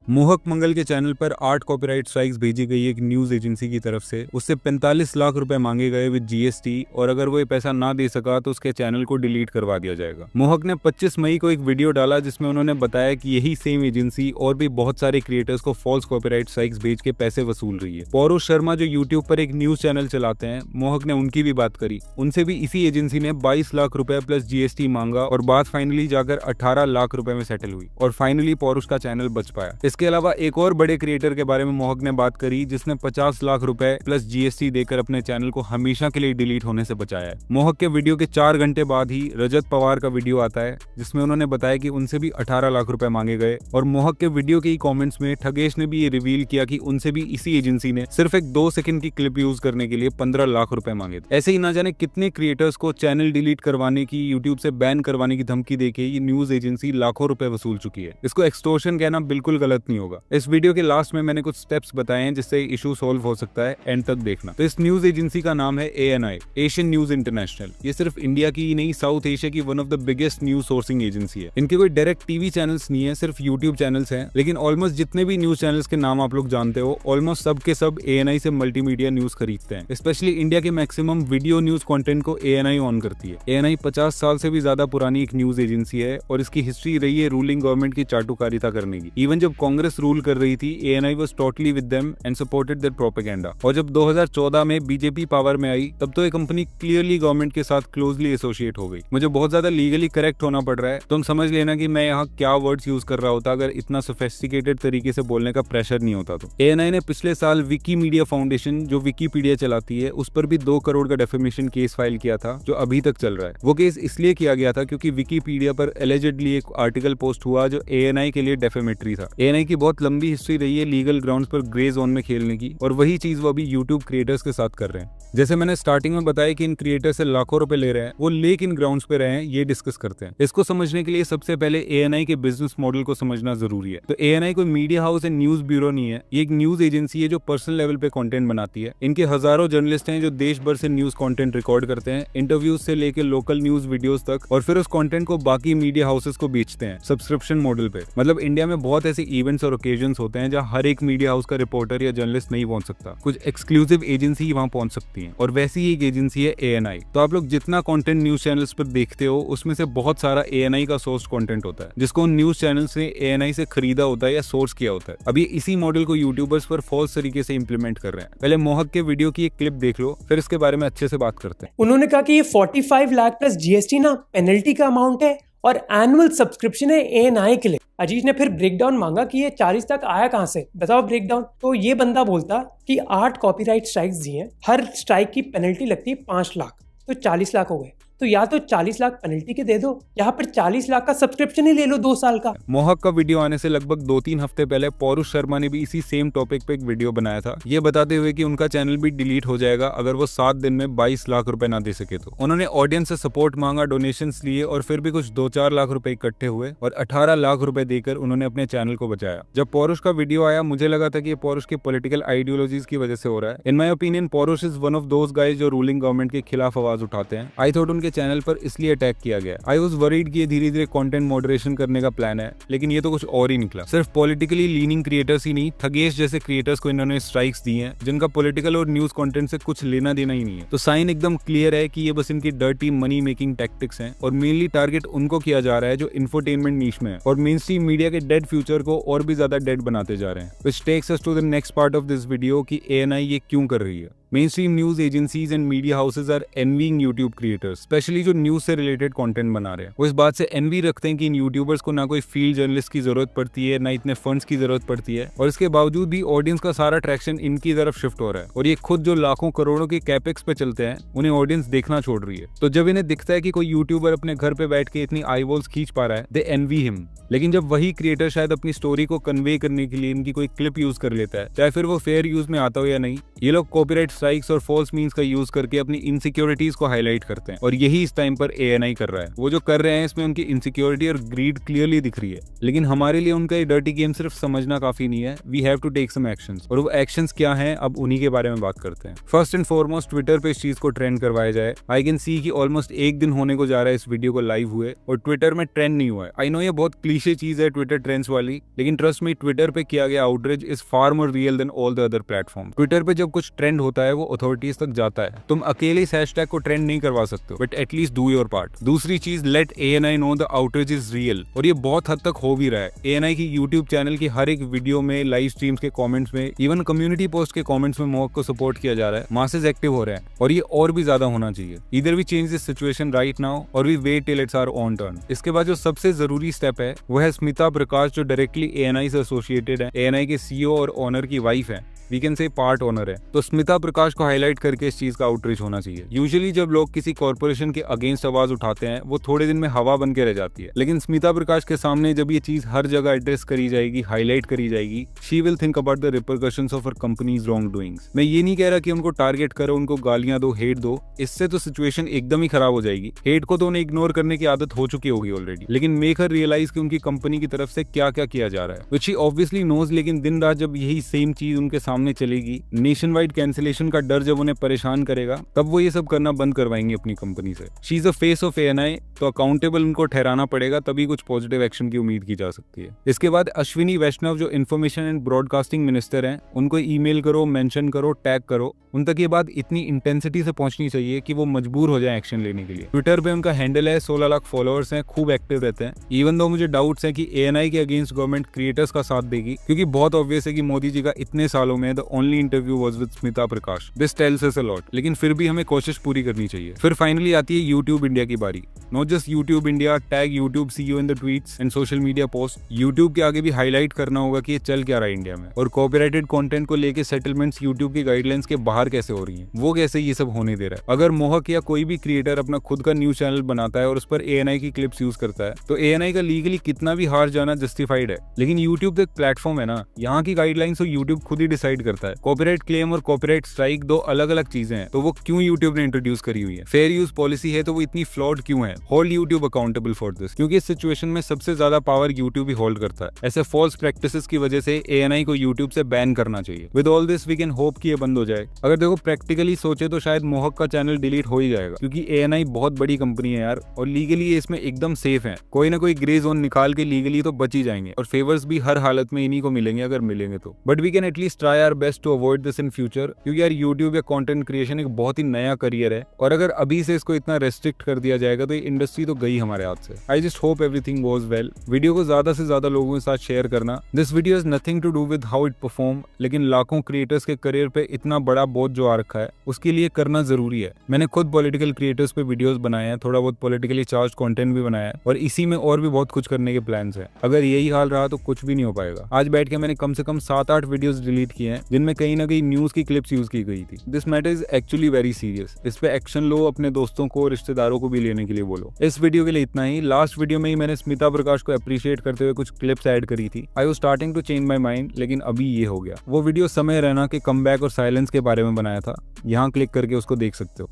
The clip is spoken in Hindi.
मोहक मंगल के चैनल पर 8 कॉपीराइट स्ट्राइक्स भेजी गई एक न्यूज एजेंसी की तरफ से। उससे 45 लाख रुपए मांगे गए विद जीएसटी, और अगर वो ये पैसा ना दे सका तो उसके चैनल को डिलीट करवा दिया जाएगा। मोहक ने 25 मई को एक वीडियो डाला जिसमें उन्होंने बताया कि यही सेम एजेंसी और भी बहुत सारे क्रिएटर्स को फॉल्स कॉपीराइट स्ट्राइक्स भेज के पैसे वसूल रही है। पौरुष शर्मा जो यूट्यूब पर एक न्यूज चैनल चलाते हैं, मोहक ने उनकी भी बात करी। उनसे भी इसी एजेंसी ने 22 लाख रुपए प्लस जीएसटी मांगा और बात फाइनली जाकर 18 लाख रुपए में सेटल हुई और फाइनली पौरुष का चैनल बच पाया। इसके अलावा एक और बड़े क्रिएटर के बारे में मोहक ने बात करी जिसने 50 लाख रुपए प्लस जीएसटी देकर अपने चैनल को हमेशा के लिए डिलीट होने से बचाया है। मोहक के वीडियो के 4 घंटे बाद ही रजत पवार का वीडियो आता है जिसमें उन्होंने बताया कि उनसे भी 18 लाख रुपए मांगे गए, और मोहक के वीडियो के कमेंट्स में ठगेश ने भी ये रिवील किया कि उनसे भी इसी एजेंसी ने सिर्फ एक 2 सेकंड की क्लिप यूज करने के लिए 15 लाख रुपए मांगे थे। ऐसे ही ना जाने कितने क्रिएटर्स को चैनल डिलीट करवाने की, यूट्यूब से बैन करवाने की धमकी देके ये न्यूज एजेंसी लाखों रुपए वसूल चुकी है। इसको एक्सटॉर्शन कहना बिल्कुल गलत नहीं होगा। इस वीडियो के लास्ट में मैंने कुछ स्टेप्स बताए हैं जिससे इशू सॉल्व हो सकता है, एंड तक देखना। तो इस न्यूज एजेंसी का नाम है ANI, एशियन न्यूज इंटरनेशनल। ये सिर्फ इंडिया की ही नहीं, साउथ एशिया की one of the biggest news sourcing agency है। इनके कोई डायरेक्ट टीवी चैनल्स नहीं है, सिर्फ यूट्यूब चैनल्स हैं, लेकिन ऑलमोस्ट जितने भी न्यूज चैनल्स के नाम आप लोग जानते हो, ऑलमोस्ट सब के सब ANI से मल्टीमीडिया न्यूज खरीदते हैं। स्पेशली इंडिया के मैक्सिमम वीडियो न्यूज कंटेंट को ANI ऑन करती है। ANI 50 साल से भी ज्यादा पुरानी एक न्यूज एजेंसी है और इसकी हिस्ट्री रही है रूलिंग गवर्नमेंट की चाटुकारिता करने की। इवन जब कांग्रेस रूल कर रही थी, ANI was totally with them and supported their propaganda। और जब 2014 में बीजेपी पावर में आई तब तो ये कंपनी क्लियरली गवर्नमेंट के साथ क्लोजली एसोसिएट हो गई। मुझे बहुत ज्यादा लीगली करेक्ट होना पड़ रहा है, तुम समझ लेना कि मैं यहाँ क्या वर्ड्स यूज कर रहा होता अगर इतना सोफिस्टिकेटेड तरीके से बोलने का प्रेशर नहीं होता तो। ANI ने पिछले साल विकीमीडिया फाउंडेशन जो विकीपीडिया चलाती है उस पर भी 2 करोड़ का डेफेमेशन केस फाइल किया था जो अभी तक चल रहा है। वो केस इसलिए किया गया था क्योंकि विकीपीडिया पर एलिजिडली एक आर्टिकल पोस्ट हुआ जो ANI के लिए डेफेमेटरी था। ANI की बहुत लंबी हिस्ट्री रही है लीगल ग्राउंड्स पर ग्रे जोन में खेलने की, और वही चीज वो अभी यूट्यूब क्रिएटर्स के साथ कर रहे हैं। जैसे मैंने स्टार्टिंग में बताया कि इन क्रिएटर से लाखों रुपए ले रहे हैं, वो ले किन ग्राउंड्स पे रहे हैं ये डिस्कस करते हैं। इसको समझने के लिए सबसे पहले ANI के बिजनेस मॉडल को समझना जरूरी है। तो ANI कोई media house and news bureau नहीं है, ये एक न्यूज एजेंसी है जो पर्सनल लेवल पे कंटेंट बनाती है। इनके हजारों जर्नलिस्ट हैं जो देश भर से न्यूज कंटेंट रिकॉर्ड करते हैं, इंटरव्यूज से लेकर लोकल न्यूज वीडियोस तक, और फिर उस कंटेंट को बाकी मीडिया हाउसेस को बेचते हैं सब्सक्रिप्शन मॉडल पे। मतलब इंडिया में बहुत ऐसे इवेंट्स और ओकेजन्स होते हैं जहाँ हर एक मीडिया हाउस का रिपोर्टर या जर्नलिस्ट नहीं पहुंच सकता, कुछ एक्सक्लूसिव एजेंसी वहां पहुंच सकती है, और वैसी ही एक एजेंसी है ANI। तो आप लोग जितना कंटेंट न्यूज चैनल्स पर देखते हो उसमें से बहुत सारा ANI का सोर्स कंटेंट होता है जिसको उन न्यूज चैनल्स ने ANI से खरीदा होता है या सोर्स किया होता है। अभी इसी मॉडल को यूट्यूबर्स पर फॉल्स तरीके से इंप्लीमेंट कर रहे हैं। पहले मोहक के वीडियो की एक क्लिप देख लो, फिर इसके बारे में अच्छे से बात करते हैं। उन्होंने कहा कि ये 45 लाख प्लस जीएसटी ना पेनल्टी का अमाउंट है और एनुअल सब्सक्रिप्शन है ANI के लिए। अजीज ने फिर ब्रेकडाउन मांगा कि ये 40 तक आया कहां से, बताओ ब्रेकडाउन। तो ये बंदा बोलता कि 8 कॉपीराइट स्ट्राइक्स दिए हैं, हर स्ट्राइक की पेनल्टी लगती है 5 लाख, तो 40 लाख हो गए। तो या तो 40 लाख पेनल्टी के दे दो या फिर 40 लाख का सब्सक्रिप्शन ही ले लो 2 साल का। मोहक का वीडियो आने से लगभग 2-3 हफ्ते पहले पौरुष शर्मा ने भी इसी सेम टॉपिक पे एक वीडियो बनाया था, ये बताते हुए कि उनका चैनल भी डिलीट हो जाएगा अगर वो 7 दिन में 22 लाख रुपए ना दे सके तो। उन्होंने ऑडियंस से सपोर्ट मांगा, डोनेशंस लिए, और फिर भी कुछ 2-4 लाख रुपए इकट्ठे हुए और 18 लाख रुपए देकर उन्होंने अपने चैनल को बचाया। जब पौरुष का वीडियो आया मुझे लगा था कि ये पौरुष के पॉलिटिकल आइडियोलॉजीज की वजह से हो रहा है। इन माई ओपिनियन पौरुष is one of those guys जो रूलिंग गवर्नमेंट के खिलाफ आवाज उठाते हैं। आई थॉट उनके चैनल पर इसलिए अटैक किया गया। आई वाज वरीड कि ये धीरे धीरे कंटेंट मॉडरेशन करने का प्लान है, लेकिन ये तो कुछ और ही निकला। सिर्फ पॉलिटिकली लीनिंग क्रिएटर्स ही नहीं, ठगेश जैसे क्रिएटर्स को इन्होंने स्ट्राइक्स दी हैं जिनका पॉलिटिकल और न्यूज कंटेंट से कुछ लेना देना ही नहीं है। तो साइन एकदम क्लियर है कि ये बस इनकी डर्टी मनी मेकिंग टैक्टिक्स हैं और मेनली टारगेट उनको किया जा रहा है जो इंफोटेनमेंट नीश में है और मेन स्ट्रीम मीडिया के डेड फ्यूचर को और भी ज्यादा डेड बनाते जा रहे हैं। Which takes us to the next part of this video कि ANI ये क्यों कर रही है। Mainstream news agencies and media houses are envying YouTube creators, specially जो न्यूज से रिलेटेड कंटेंट बना रहे हैं। वो इस बात से एनवी रखते हैं कि इन यूट्यूबर्स को ना कोई फील्ड जर्नलिस्ट की जरूरत पड़ती है, ना इतने फंड्स की जरूरत पड़ती है, और इसके बावजूद भी ऑडियंस का सारा ट्रैक्शन इनकी तरफ शिफ्ट हो रहा है। और ये खुद जो लाखों करोड़ों के कैपेक्स पे चलते हैं उन्हें ऑडियंस देखना छोड़ रही है। तो जब इन्हें दिखता है कि कोई यूट्यूबर अपने घर पे बैठ के इतनी आई वॉल्स खींच पा रहा है, दे एनवी हिम। लेकिन जब वही क्रिएटर शायद अपनी स्टोरी को कन्वे करने के लिए इनकी कोई क्लिप यूज कर लेता है, चाहे फिर वो फेयर यूज में आता हो या नहीं, ये लोग कॉपीराइट स्ट्राइक्स और फॉल्स मीन्स का यूज करके अपनी इनसिक्योरिटीज को हाईलाइट करते हैं, और यही इस टाइम पर ANI कर रहा है। वो जो कर रहे हैं इसमें उनकी इनसिक्योरिटी और ग्रीड क्लियरली दिख रही है, लेकिन हमारे लिए उनका ये डर्टी गेम सिर्फ समझना काफी नहीं है। We have to take some actions, और वो एक्शंस क्या हैं अब उन्हीं के बारे में बात करते हैं। फर्स्ट एंड फॉरमोस्ट ट्विटर पे इस चीज को ट्रेंड करवाया जाए। आई कैन सी कि ऑलमोस्ट एक दिन होने को जा रहा है इस वीडियो को लाइव हुए और ट्विटर में ट्रेंड नहीं हुआ है। आई नो ये बहुत क्लीशे चीज है ट्विटर ट्रेंड्स वाली, लेकिन ट्रस्ट मी, ट्विटर पे किया गया outreach is far more real than all the other platform. Twitter पे जब कुछ ट्रेंड होता है वो अथॉरिटीज तक जाता है। तुम अकेले इस हैशटैग को ट्रेंड नहीं करवा सकते हो, but at least do your part. दूसरी चीज, let ANI know the outreach is real, और ये बहुत हद तक हो भी रहा है। ANI की यूट्यूब चैनल की हर एक वीडियो में, लाइव स्ट्रीम्स के कमेंट्स में, इवन कम्युनिटी पोस्ट के कमेंट्स में मोहक को सपोर्ट किया जा रहा है। मासेस एक्टिव हो रहे हैं, और ये और भी ज्यादा होना चाहिए। Either we change this situation right now or we wait till it's our on turn. इसके बाद जो सबसे जरूरी स्टेप है वो है स्मिता प्रकाश, जो डायरेक्टली ANI से एसोसिएटेड है, ANI के CEO और ओनर की वाइफ है, we can say part owner है। तो स्मिता प्रकाश को हाईलाइट करके इस चीज का आउटरीच होना चाहिए। यूजुअली जब लोग किसी कॉर्पोरेशन के अगेंस्ट आवाज उठाते हैं वो थोड़े दिन में हवा बन के रह जाती है, लेकिन स्मिता प्रकाश के सामने जब ये चीज हर जगह एड्रेस करी जाएगी, हाईलाइट करी जाएगी, she will think about the repercussions of her companies wrong doings. मैं ये नहीं कह रहा कि उनको टारगेट करो, उनको गालियां दो, हेट दो, इससे तो सिचुएशन एकदम ही खराब हो जाएगी। हेट को तो उन्हें इग्नोर करने की आदत हो चुकी होगी ऑलरेडी, लेकिन मेक हर रियलाइज कि उनकी कंपनी की तरफ से क्या क्या किया जा रहा है, व्हिच शी ऑब्वियसली नोज। लेकिन दिन रात जब यही सेम चीज उनके सामने चलेगी, नेशन वाइड कैंसिलेशन का डर जब उन्हें परेशान करेगा, तब वो ये सब करना बंद करवाएंगे अपनी कंपनी से। She is a face of ANI, तो अकाउंटेबल उनको ठहराना पड़ेगा, तभी कुछ पॉजिटिव एक्शन की उम्मीद की जा सकती है। इसके बाद अश्विनी वैष्णव जो इन्फॉर्मेशन एंड ब्रॉडकास्टिंग मिनिस्टर हैं, उनको ईमेल करो, मेंशन करो, टैग करो। उन तक ये बात इतनी इंटेंसिटी से पहुंचनी चाहिए कि वो मजबूर हो जाए एक्शन लेने के लिए। ट्विटर पे उनका हैंडल है, 16 लाख फॉलोअर्स हैं, खूब एक्टिव रहते हैं। इवन दो मुझे डाउट्स हैं कि ANI के अगेंस्ट गवर्नमेंट क्रिएटर्स का साथ देगी, क्योंकि बहुत ऑब्वियस है कि मोदी जी का इतने सालों में the only interview was with Smita Prakash. This tells us a lot, लेकिन फिर भी हमें कोशिश पूरी करनी चाहिए। फिर फाइनली आती है यूट्यूब इंडिया की बारी। Not just YouTube India, tag YouTube CEO in the tweets and social media post. YouTube के आगे भी हाईलाइट करना होगा कि ये चल क्या रहा है इंडिया में, और कॉपीराइटेड कंटेंट को लेके सेटलमेंट्स यूट्यूब की गाइडलाइंस के बाहर कैसे हो रही हैं, वो कैसे ये सब होने दे रहा है। अगर मोहक या कोई भी क्रिएटर अपना खुद का न्यूज चैनल बनाता है और उस पर ANI की क्लिप्स यूज करता है, तो ANI का लीगली कितना भी हार जाना जस्टिफाइड है। लेकिन यूट्यूब तो एक प्लेटफॉर्म है ना, यहाँ की गाइडलाइंस तो यूट्यूब खुद ही डिसाइड करता है। कॉपीराइट क्लेम और कॉपीराइट स्ट्राइक दो अलग अलग चीजें हैं, तो वो क्यों यूट्यूब ने इंट्रोड्यूस करी हुई है। फेयर यूज पॉलिसी है तो वो इतनी फ्लॉड क्यों है। Hold YouTube accountable for this, क्योंकि इस सिचुएशन में सबसे ज्यादा पावर यूट्यूब ही होल्ड करता है। ऐसे फॉल्स प्रैक्टिसेस की वजह से ANI को यूट्यूब से बैन करना चाहिए। With all this we can hope कि ये बंद हो जाए। अगर देखो प्रैक्टिकली सोचे तो शायद मोहक का चैनल डिलीट हो ही जाएगा, क्योंकि ANI बहुत बड़ी कंपनी है यार, और लीगली ये इसमें एकदम सेफ है। कोई ना कोई ग्रे जोन निकाल के लीगली तो बच ही जाएंगे, और फेवर्स भी हर हालत में इन्हीं को मिलेंगे अगर मिलेंगे तो। But we can at least try our best to avoid this in future, क्योंकि यार यूट्यूब या कंटेंट क्रिएशन एक बहुत ही नया करियर है, और अगर अभी से इसको इतना रेस्ट्रिक्ट कर दिया जाएगा तो ये इंडस्ट्री तो गई हमारे हाथ से। I just hope everything goes well. Video को ज्यादा से ज्यादा लोगों के साथ शेयर करना। This video is nothing to do with how it perform, लेकिन लाखों क्रिएटर्स के करियर पे इतना बड़ा बोझ जो आ रखा है उसके लिए करना जरूरी है। मैंने खुद पॉलिटिकल क्रिएटर्स पे वीडियोस बनाए हैं, थोड़ा बहुत पॉलिटिकली चार्ज कंटेंट भी बनाया है, और इसी में और भी बहुत कुछ करने के प्लान्स हैं। अगर यही हाल रहा तो कुछ भी नहीं हो पाएगा। आज बैठ के मैंने कम से कम 7-8 वीडियोस डिलीट किए हैं, जिनमें कहीं ना कहीं न्यूज की क्लिप्स यूज की गई थी। This matter is actually very serious. इस पे एक्शन लो, अपने दोस्तों को, रिश्तेदारों को भी लेने के लिए बोलो। इस वीडियो के लिए इतना ही। लास्ट वीडियो में ही मैंने स्मिता प्रकाश को अप्रिशिएट करते हुए कुछ क्लिप्स ऐड करी थी। I was starting to change my mind, लेकिन अभी ये हो गया। वो वीडियो समय रैना के कमबैक और साइलेंस के बारे में बनाया था, यहाँ क्लिक करके उसको देख सकते हो।